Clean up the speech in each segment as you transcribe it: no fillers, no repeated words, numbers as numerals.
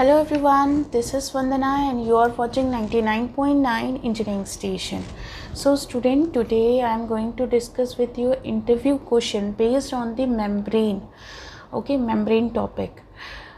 Hello everyone, this is Vandana and you are watching 99.9 Engineering Station. So student, today I am going to discuss with you interview question based on the membrane. Okay, membrane topic.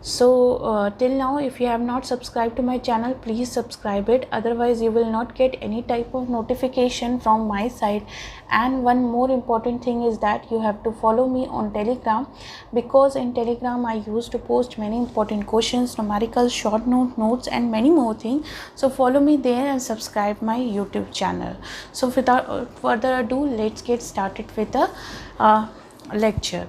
So till now, if you have not subscribed to my channel, please subscribe it, otherwise you will not get any type of notification from my side. And one more important thing is that you have to follow me on Telegram, because in Telegram I used to post many important questions, numerical short notes and many more things. So follow me there and subscribe my YouTube channel. So without further ado, let's get started with the lecture.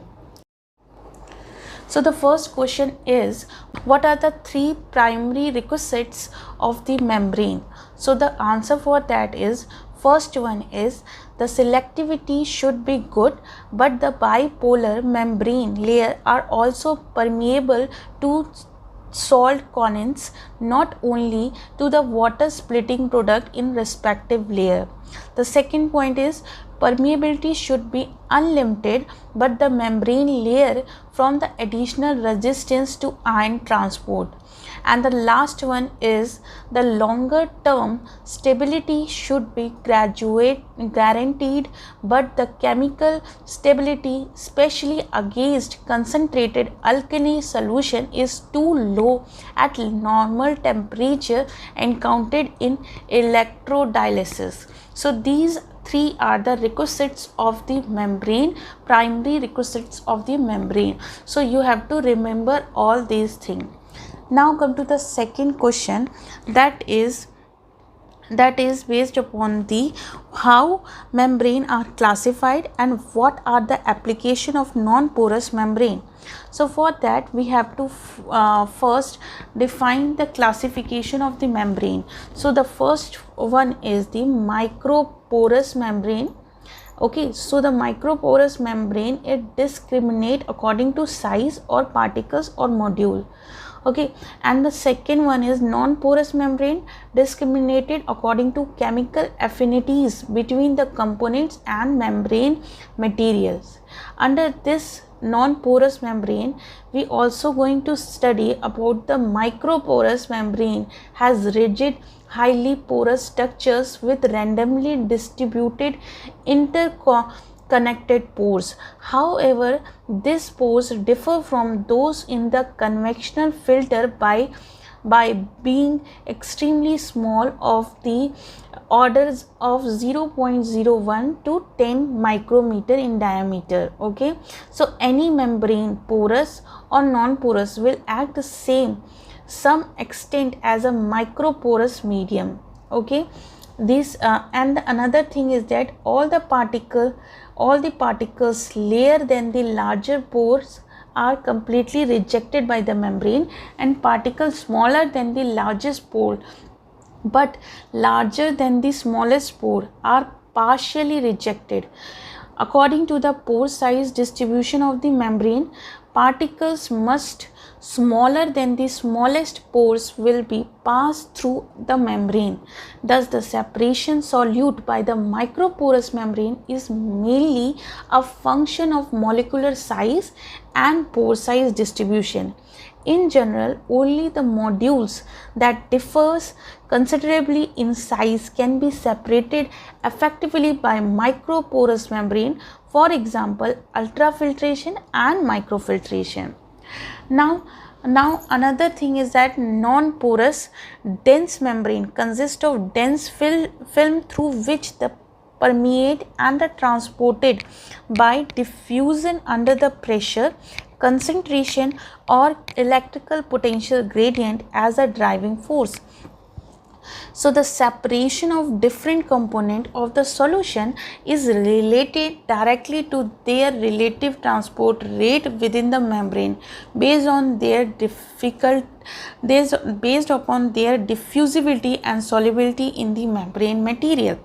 So the first question is, what are the three primary requisites of the membrane? So the answer for that is, first one is the selectivity should be good, but the bipolar membrane layer are also permeable to salt condense, not only to the water splitting product in respective layer. The second point is, permeability should be unlimited, but the membrane layer from the additional resistance to ion transport. And the last one is, the longer term stability should be guaranteed, but the chemical stability, especially against concentrated alkali solution, is too low at normal temperature encountered in electrodialysis. So these three are the requisites of the membrane, primary requisites of the membrane. So you have to remember all these things. Now come to the second question, that is based upon the how membrane are classified and what are the application of non-porous membrane. So for that we have to first define the classification of the membrane. So the first one is the microporous membrane. Okay, so the microporous membrane, it discriminate according to size or particles or module. Okay, and the second one is non-porous membrane, discriminated according to chemical affinities between the components and membrane materials. Under this non-porous membrane, we also going to study about the microporous membrane, has rigid, highly porous structures with randomly distributed interconnected pores. However, these pores differ from those in the conventional filter by being extremely small, of the orders of 0.01 to 10 micrometer in diameter. Okay, so any membrane, porous or non-porous, will act the some extent as a microporous medium. Okay, this and another thing is that all the particles layer than the larger pores are completely rejected by the membrane, and particles smaller than the largest pore but larger than the smallest pore are partially rejected. According to the pore size distribution of the membrane, particles must smaller than the smallest pores will be passed through the membrane. Thus, the separation solute by the microporous membrane is mainly a function of molecular size and pore size distribution. In general, only the modules that differs considerably in size can be separated effectively by microporous membrane, for example, ultrafiltration and microfiltration. Now another thing is that non-porous dense membrane consists of dense film through which the permeate and are transported by diffusion under the pressure, concentration or electrical potential gradient as a driving force. So the separation of different component of the solution is related directly to their relative transport rate within the membrane based on their based upon their diffusibility and solubility in the membrane material.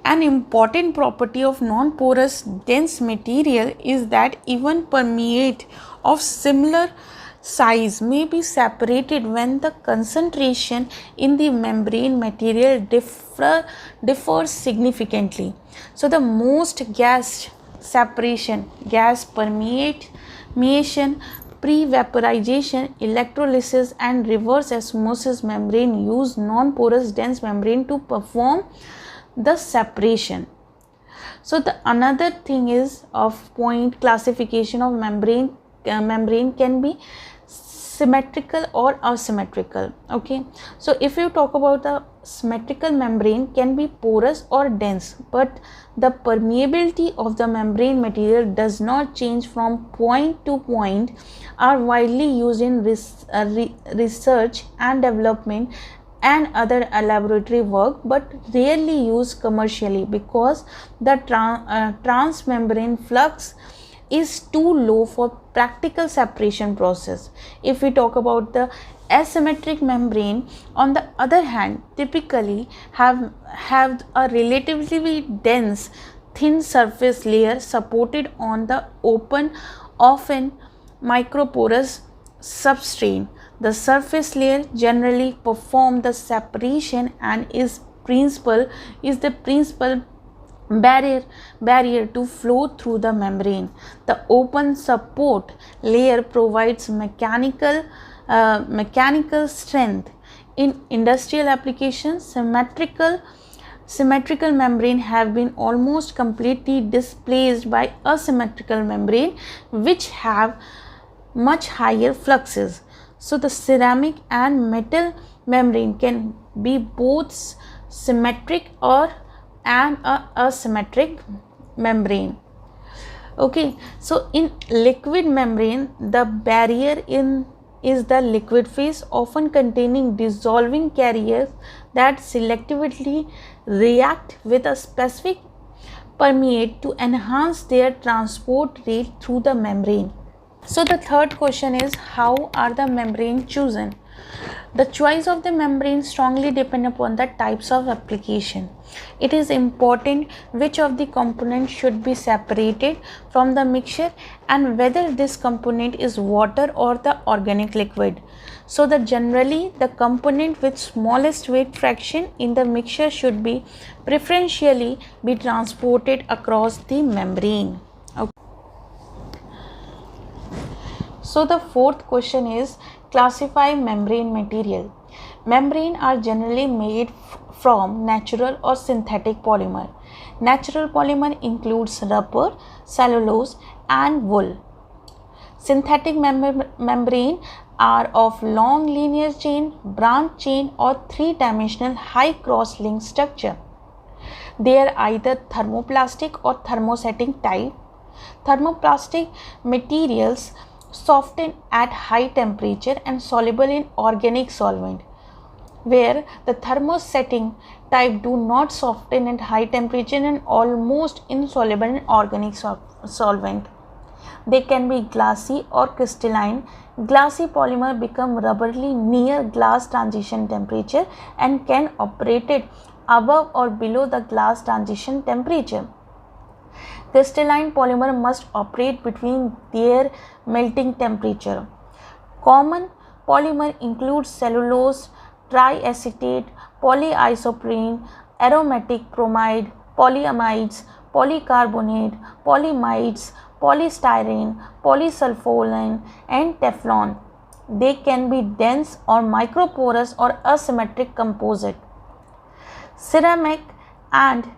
An important property of non-porous dense material is that even permeate of similar size may be separated when the concentration in the membrane material differs significantly. So the most gas separation, gas permeation pre-vaporization, electrolysis and reverse osmosis membrane use non-porous dense membrane to perform the separation. So the another thing is of point classification of membrane. Membrane can be symmetrical or asymmetrical. Okay, so if you talk about the symmetrical membrane can be porous or dense, but the permeability of the membrane material does not change from point to point, are widely used in research and development and other laboratory work, but rarely used commercially because the transmembrane flux is too low for practical separation process. If we talk about the asymmetric membrane, on the other hand, typically have a relatively dense thin surface layer supported on the open, often microporous substrate. The surface layer generally perform the separation and is the principal barrier to flow through the membrane. The open support layer provides mechanical strength. In industrial applications, symmetrical membrane have been almost completely displaced by asymmetrical membrane, which have much higher fluxes. So the ceramic and metal membrane can be both symmetric and asymmetric membrane. Okay, so in liquid membrane, the barrier is the liquid phase, often containing dissolving carriers that selectively react with a specific permeate to enhance their transport rate through the membrane. So the third question is, how are the membrane chosen? The choice of the membrane strongly depends upon the types of application. It is important which of the components should be separated from the mixture and whether this component is water or the organic liquid. So generally the component with smallest weight fraction in the mixture should be preferentially be transported across the membrane. Okay. So the fourth question is, classify membrane material. Membrane are generally made from natural or synthetic polymer. Natural polymer includes rubber, cellulose and wool. Synthetic membrane are of long linear chain, branch chain or three-dimensional high cross-link structure. They are either thermoplastic or thermosetting type. Thermoplastic materials soften at high temperature and soluble in organic solvent, where the thermosetting type do not soften at high temperature and almost insoluble in organic solvent. They can be glassy or crystalline. Glassy polymer become rubbery near glass transition temperature and can operate above or below the glass transition temperature. Crystalline polymer must operate between their melting temperature. Common polymer include cellulose, triacetate, polyisoprene, aromatic bromide, polyamides, polycarbonate, polyamides, polystyrene, polysulfonane and Teflon. They can be dense or microporous or asymmetric composite. Ceramic and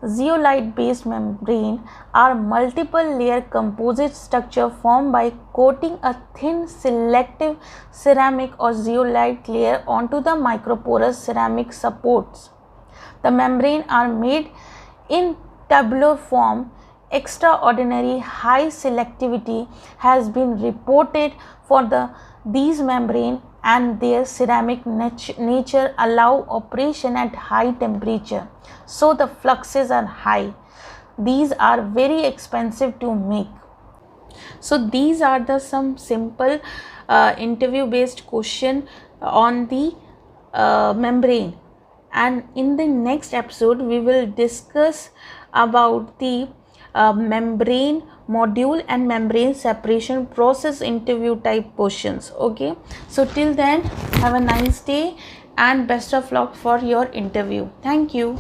zeolite based membrane are multiple layer composite structure formed by coating a thin selective ceramic or zeolite layer onto the microporous ceramic supports. The membrane are made in tabular form. Extraordinary high selectivity has been reported for these membrane, and their ceramic nature allow operation at high temperature, so the fluxes are high. These are very expensive to make. So these are some simple interview based question on the membrane, and in the next episode we will discuss about the membrane module and membrane separation process interview type questions. Okay, so till then, have a nice day and best of luck for your interview. Thank you.